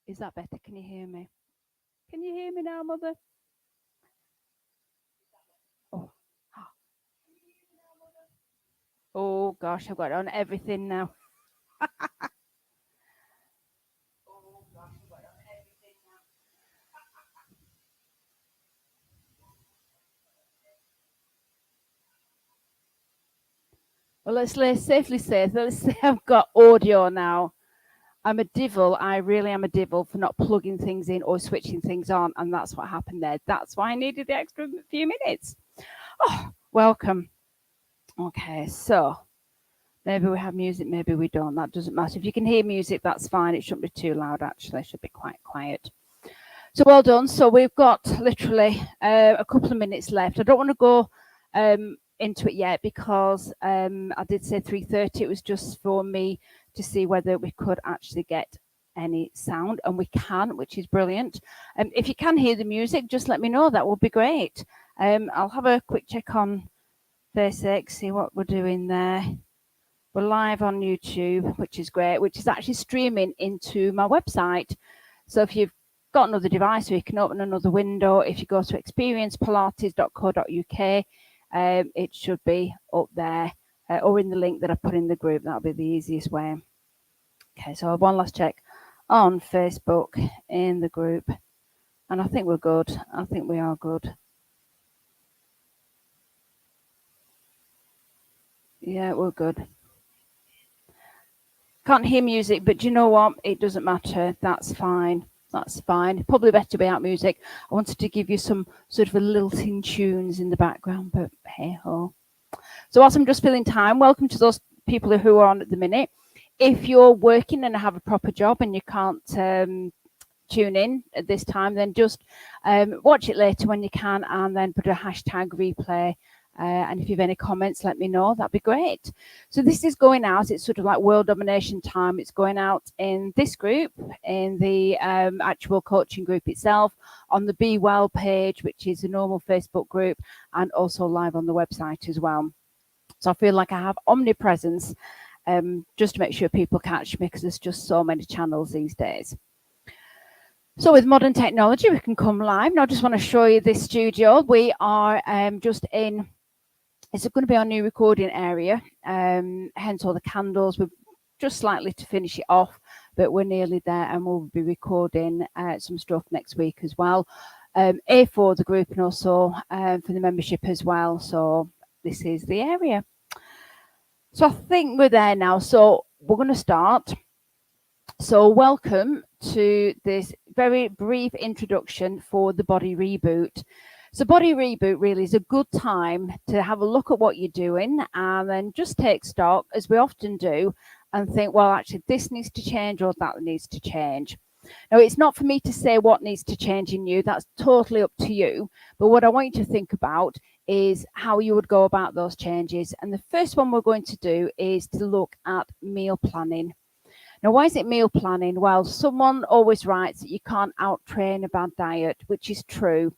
Is that better? Can you hear me? Can you hear me now, Mother? Oh, oh gosh, I've got it on everything now. Well, safely say, let's say I've got audio now. I'm a devil. I really am a devil for not plugging things in or switching things on. And that's what happened there. That's why I needed the extra few minutes. Oh, welcome. Okay, so maybe we have music, maybe we don't. That doesn't matter. If you can hear music, that's fine. It shouldn't be too loud, actually. It should be quite quiet. So well done. So we've got literally a couple of minutes left. I don't want to go into it yet because I did say 3:30. It was just for me to see whether we could actually get any sound, and we can, which is brilliant. If you can hear the music, just let me know. That would be great. I'll have a quick check on Facebook, see what we're doing there. We're live on YouTube, which is great, which is actually streaming into my website. So if you've got another device, or you can open another window, if you go to experiencepilates.co.uk, it should be up there, or in the link that I put in the group. That'll be the easiest way. Okay, so one last check on Facebook in the group, and I think we're good. I think we are good. Yeah, we're good. Can't hear music, but do you know what? It doesn't matter. That's fine. That's fine. Probably better without music. I wanted to give you some sort of a lilting tunes in the background, but hey ho. So whilst I'm just filling time, welcome to those people who are on at the minute. If you're working and have a proper job and you can't tune in at this time, then just watch it later when you can, and then put a hashtag replay. And if you have any comments, let me know. That'd be great. So this is going out. It's sort of like world domination time. It's going out in this group, in the actual coaching group itself, on the Be Well page, which is a normal Facebook group, and also live on the website as well. So I feel like I have omnipresence just to make sure people catch me, because there's just so many channels these days. So with modern technology, we can come live. Now I just want to show you this studio. We are just in, it's going to be our new recording area, hence all the candles. We're just slightly to finish it off, but we're nearly there, and we'll be recording some stuff next week as well. For the group, and also for the membership as well. So this is the area. So I think we're there now. So we're going to start. So welcome to this very brief introduction for the Body Reboot. So Body Reboot really is a good time to have a look at what you're doing, and then just take stock, as we often do, and think, well, actually, this needs to change, or that needs to change. Now, it's not for me to say what needs to change in you. That's totally up to you. But what I want you to think about is how you would go about those changes. And the first one we're going to do is to look at meal planning. Now, why is it meal planning? Well, someone always writes that you can't out-train a bad diet, which is true.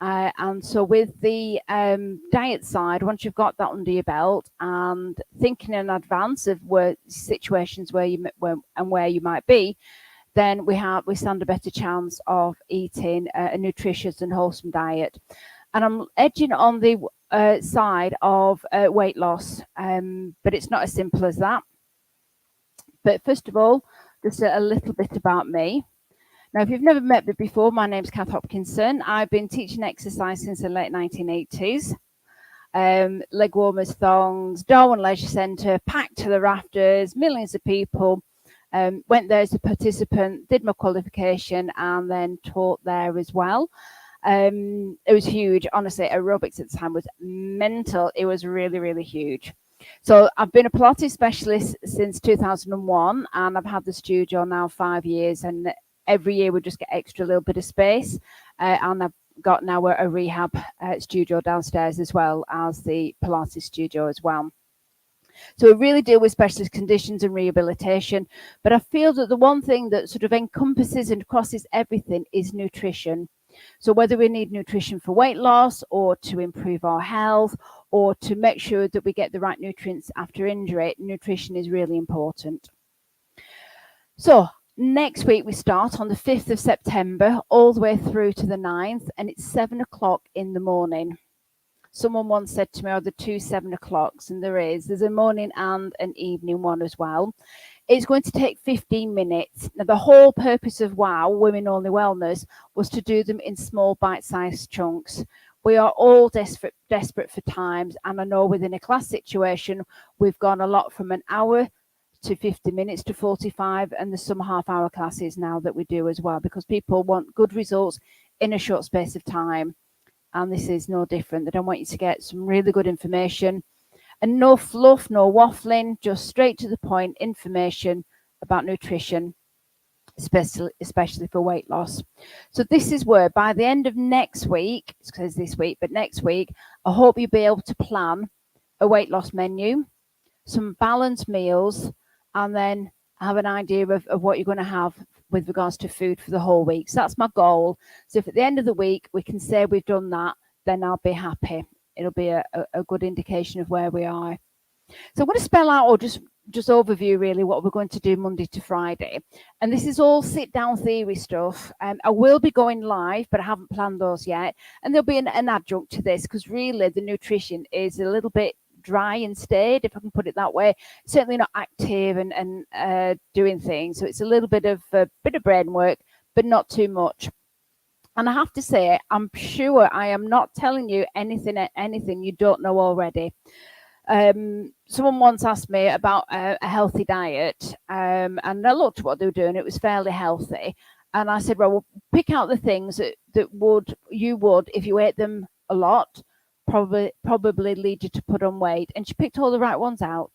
And so with the diet side, once you've got that under your belt and thinking in advance of where situations where you might be, then we stand a better chance of eating a nutritious and wholesome diet. And I'm edging on the side of weight loss, but it's not as simple as that. But first of all, just a little bit about me. Now, if you've never met me before, my name's Kath Hopkinson. I've been teaching exercise since the late 1980s. Leg warmers, thongs, Darwin Leisure Centre, packed to the rafters, millions of people. Went there as a participant, did my qualification, and then taught there as well. It was huge. Honestly, aerobics at the time was mental. It was really, really huge. So I've been a Pilates specialist since 2001, and I've had the studio now 5 years, and every year we just get extra little bit of space, and I've got now a rehab studio downstairs as well as the Pilates studio as well. So we really deal with specialist conditions and rehabilitation, but I feel that the one thing that sort of encompasses and crosses everything is nutrition. So whether we need nutrition for weight loss, or to improve our health, or to make sure that we get the right nutrients after injury, nutrition is really important. So Next week we start on the 5th of September all the way through to the 9th, and it's 7 o'clock in the morning. Someone once said to me, are there 2 7 o'clocks? And there's a morning and an evening one as well. It's going to take 15 minutes. Now, the whole purpose of WOW, Women Only Wellness, was to do them in small bite-sized chunks. We are all desperate for times, and I know within a class situation, we've gone a lot from an hour to 50 minutes to 45, and there's some half-hour classes now that we do as well, because people want good results in a short space of time. And this is no different. They don't want you to get some really good information, and no fluff, no waffling, just straight to the point information about nutrition, especially for weight loss. So this is where by the end of next week, it says this week, but next week, I hope you'll be able to plan a weight loss menu, some balanced meals, and then have an idea of what you're going to have with regards to food for the whole week. So that's my goal. So if at the end of the week we can say we've done that, then I'll be happy. It'll be a good indication of where we are. So I'm going to spell out, or just overview really, what we're going to do Monday to Friday. And this is all sit down theory stuff. I will be going live, but I haven't planned those yet. And there'll be an adjunct to this, because really the nutrition is a little bit dry and staid, if I can put it that way. Certainly not active and doing things. So it's a little bit of brain work, but not too much. And I have to say, I'm sure I am not telling you anything you don't know already. Someone once asked me about a healthy diet, and I looked at what they were doing. It was fairly healthy, and I said, well, pick out the things that you would if you ate them a lot, probably lead you to put on weight. And she picked all the right ones out.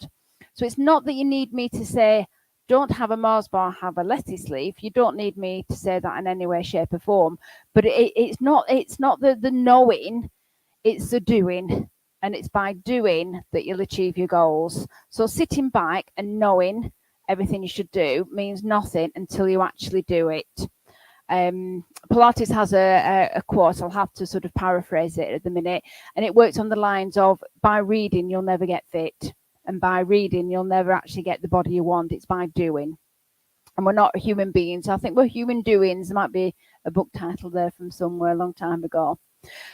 So it's not that you need me to say, don't have a Mars bar, have a lettuce leaf. You don't need me to say that in any way, shape, or form. But it's not the knowing, it's the doing. And it's by doing that you'll achieve your goals. So sitting back and knowing everything you should do means nothing until you actually do it. Pilates has a quote, I'll have to sort of paraphrase it at the minute, and it works on the lines of, by reading you'll never get fit, and by reading you'll never actually get the body you want. It's by doing. And we're not human beings. I think we're human doings. There might be a book title there from somewhere a long time ago.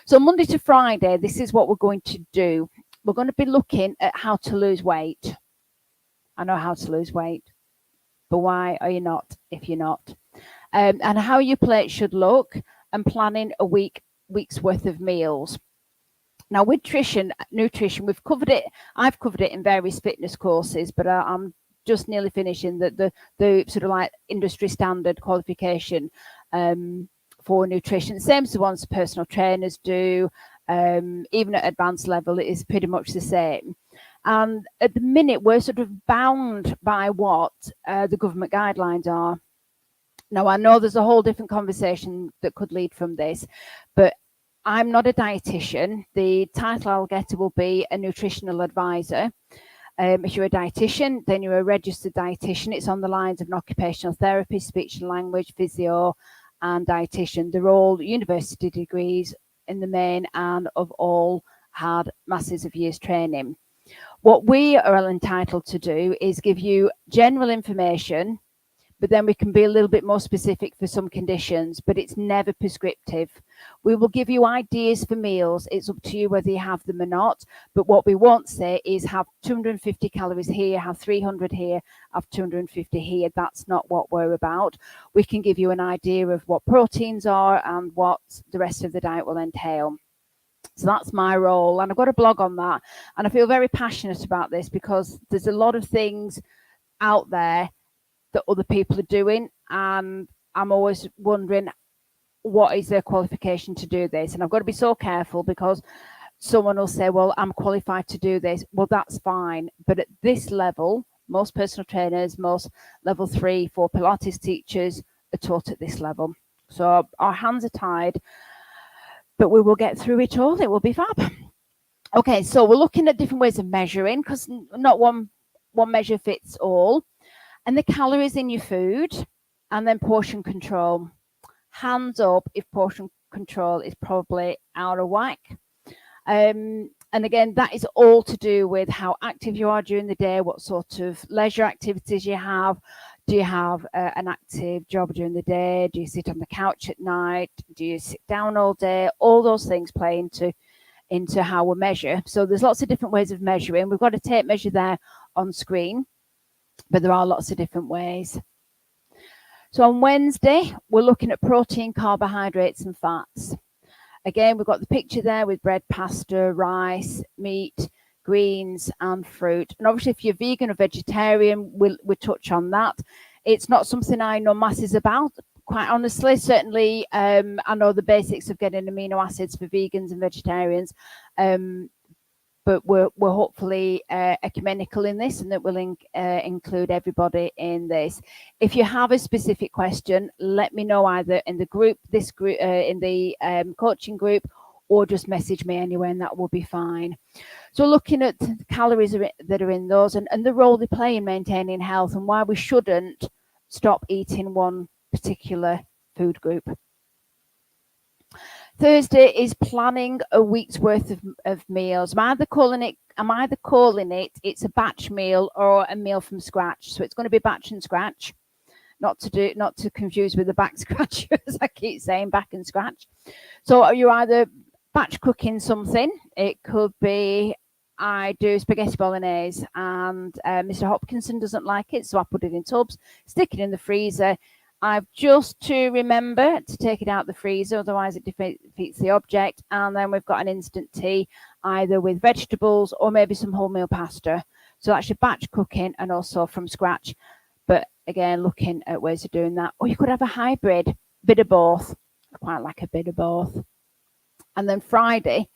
So Monday to Friday, this is what we're going to do. We're going to be looking at how to lose weight. I know how to lose weight, but why are you not if you're not? And how your plate should look, and planning a week's worth of meals. Now with nutrition, we've covered it. I've covered it in various fitness courses, but I'm just nearly finishing the sort of like industry standard qualification for nutrition. Same as the ones personal trainers do. Even at advanced level, it is pretty much the same. And at the minute, we're sort of bound by what the government guidelines are. Now, I know there's a whole different conversation that could lead from this, but I'm not a dietitian. The title I'll get will be a nutritional advisor. If you're a dietitian, then you're a registered dietitian. It's on the lines of an occupational therapist, speech and language, physio, and dietitian. They're all university degrees in the main, and have all had masses of years training. What we are entitled to do is give you general information, but then we can be a little bit more specific for some conditions, but it's never prescriptive. We will give you ideas for meals. It's up to you whether you have them or not. But what we won't say is have 250 calories here, have 300 here, have 250 here. That's not what we're about. We can give you an idea of what proteins are and what the rest of the diet will entail. So that's my role. And I've got a blog on that. And I feel very passionate about this because there's a lot of things out there that other people are doing, and I'm always wondering what is their qualification to do this. And I've got to be so careful, because someone will say, well, I'm qualified to do this. Well, that's fine, but at this level, most personal trainers, most level 3, 4 Pilates teachers are taught at this level. So our hands are tied, but we will get through it all. It will be fab. Okay, so we're looking at different ways of measuring, because not one measure fits all. And the calories in your food, and then portion control. Hands up if portion control is probably out of whack. And again, that is all to do with how active you are during the day, what sort of leisure activities you have. Do you have an active job during the day? Do you sit on the couch at night? Do you sit down all day? All those things play into how we measure. So there's lots of different ways of measuring. We've got a tape measure there on screen, but there are lots of different ways. So on Wednesday, we're looking at protein, carbohydrates and fats. Again, we've got the picture there with bread, pasta, rice, meat, greens and fruit. And obviously, if you're vegan or vegetarian, we'll touch on that. It's not something I know masses about, quite honestly. Certainly, I know the basics of getting amino acids for vegans and vegetarians. But we're hopefully ecumenical in this, and that will include everybody in this. If you have a specific question, let me know either in the group, in the coaching group, or just message me anyway, and that will be fine. So looking at the calories that are in those, and the role they play in maintaining health, and why we shouldn't stop eating one particular food group. Thursday is planning a week's worth of meals. I'm either calling it it's a batch meal or a meal from scratch. So it's going to be batch and scratch, not to confuse with the back scratch, as I keep saying, back and scratch. So you're either batch cooking something. It could be I do spaghetti bolognese and Mr. Hopkinson doesn't like it, so I put it in tubs, stick it in the freezer. I've just to remember to take it out the freezer, otherwise it defeats the object. And then we've got an instant tea, either with vegetables or maybe some wholemeal pasta. So that's your batch cooking and also from scratch. But again, looking at ways of doing that. Or you could have a hybrid, bit of both. I quite like a bit of both. And then Friday,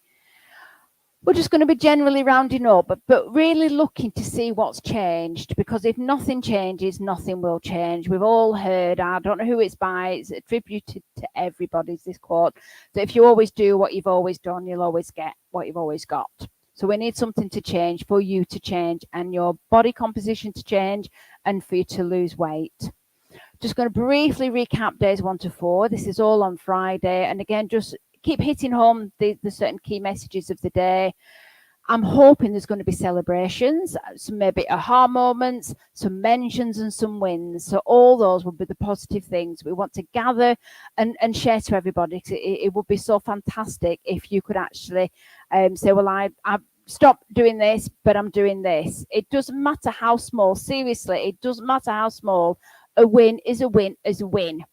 we're just going to be generally rounding up, but really looking to see what's changed, because if nothing changes, nothing will change. We've all heard, I don't know who it's by, it's attributed to everybody's this quote, that if you always do what you've always done, you'll always get what you've always got. So we need something to change for you to change and your body composition to change and for you to lose weight. Just going to briefly recap days 1 to 4. This is all on Friday. And again, just keep hitting home the certain key messages of the day. I'm hoping there's going to be celebrations, some maybe aha moments, some mentions and some wins. So all those will be the positive things we want to gather and share to everybody. It would be so fantastic if you could actually say, well, I stopped doing this, but I'm doing this. It doesn't matter how small, seriously, it doesn't matter how small. A win is a win is a win.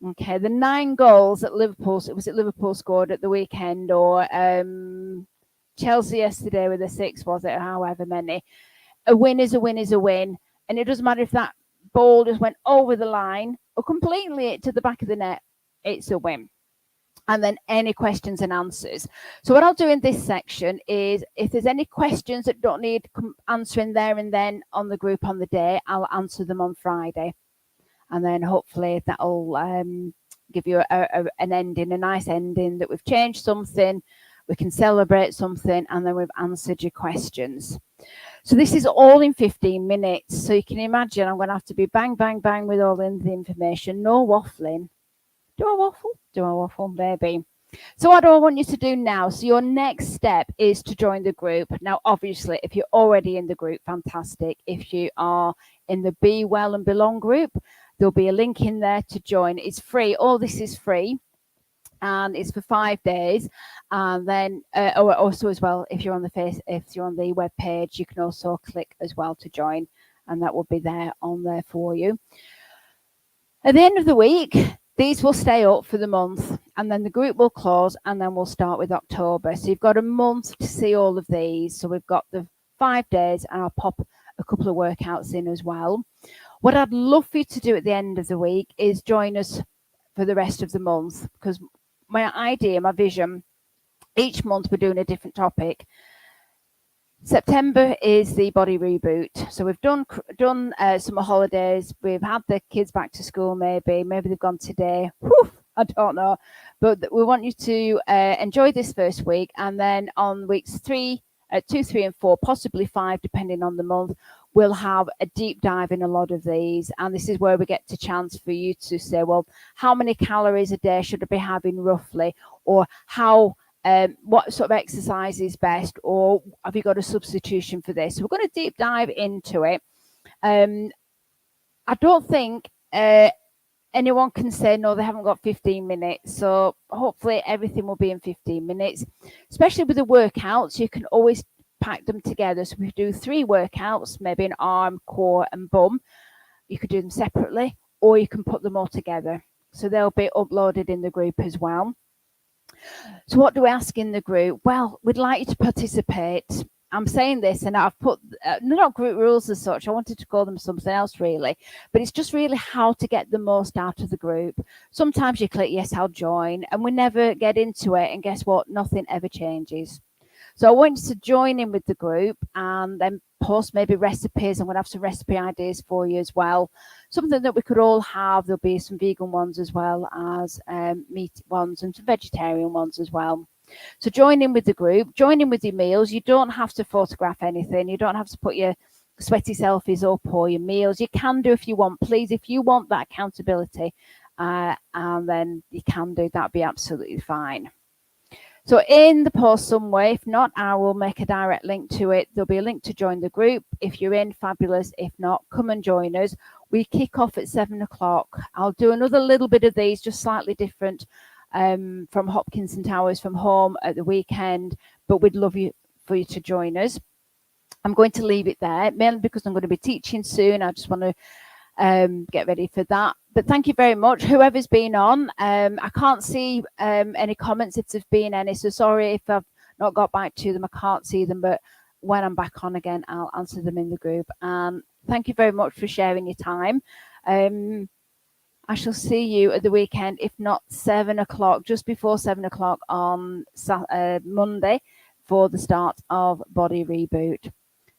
Okay, the 9 goals that Liverpool scored at the weekend, or Chelsea yesterday with a 6, was it, however many. A win is a win is a win. And it doesn't matter if that ball just went over the line or completely to the back of the net, it's a win. And then any questions and answers. So what I'll do in this section is, if there's any questions that don't need answering there and then on the group on the day, I'll answer them on Friday. And then hopefully that'll give you an ending, a nice ending, that we've changed something, we can celebrate something, and then we've answered your questions. So this is all in 15 minutes. So you can imagine I'm going to have to be bang, bang, bang with all the information. No waffling. Do I waffle? Do I waffle? Maybe. So what do I want you to do now? So your next step is to join the group. Now, obviously, if you're already in the group, fantastic. If you are in the Be Well and Belong group, there'll be a link in there to join. It's free. All this is free. And it's for 5 days. And then also as well, if you're on the web page, you can also click as well to join, and that will be there on there for you. At the end of the week, these will stay up for the month, and then the group will close, and then we'll start with October. So you've got a month to see all of these. So we've got the 5 days, and I'll pop a couple of workouts in as well. What I'd love for you to do at the end of the week is join us for the rest of the month, because my idea, my vision, each month we're doing a different topic. September is the Body Reboot. So we've done summer holidays. We've had the kids back to school, maybe they've gone today. Whew, I don't know. But we want you to enjoy this first week. And then on weeks 2, 3 and 4, possibly 5, depending on the month, we'll have a deep dive in a lot of these. And this is where we get the chance for you to say, well, how many calories a day should I be having roughly? Or what sort of exercise is best? Or have you got a substitution for this? So we're going to deep dive into it. I don't think anyone can say no, they haven't got 15 minutes. So hopefully everything will be in 15 minutes, especially with the workouts. You can always pack them together. So we do 3 workouts, maybe an arm, core, and bum. You could do them separately, or you can put them all together. So they'll be uploaded in the group as well. So what do we ask in the group? Well, we'd like you to participate. I'm saying this, and I've put not group rules as such. I wanted to call them something else, really, but it's just really how to get the most out of the group. Sometimes you click yes, I'll join, and we never get into it. And guess what? Nothing ever changes. So I want you to join in with the group and then post maybe recipes. I'm going to have some recipe ideas for you as well. Something that we could all have. There'll be some vegan ones as well as meat ones and some vegetarian ones as well. So join in with the group, join in with your meals. You don't have to photograph anything. You don't have to put your sweaty selfies up or your meals. You can do if you want, please. If you want that accountability, and then you can do, that'd be absolutely fine. So in the post somewhere, if not, I will make a direct link to it. There'll be a link to join the group. If you're in, fabulous. If not, come and join us. We kick off at 7 o'clock. I'll do another little bit of these, just slightly different from Hopkinson Towers from home at the weekend, but we'd love for you to join us. I'm going to leave it there, mainly because I'm going to be teaching soon. I just want to get ready for that. But thank you very much, whoever's been on. I can't see any comments if there's been any, so sorry if I've not got back to them. I can't see them, but when I'm back on again, I'll answer them in the group. And thank you very much for sharing your time. I shall see you at the weekend, if not 7 o'clock, just before 7 o'clock on Monday for the start of Body Reboot.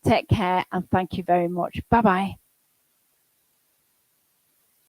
Take care and thank you very much. Bye-bye.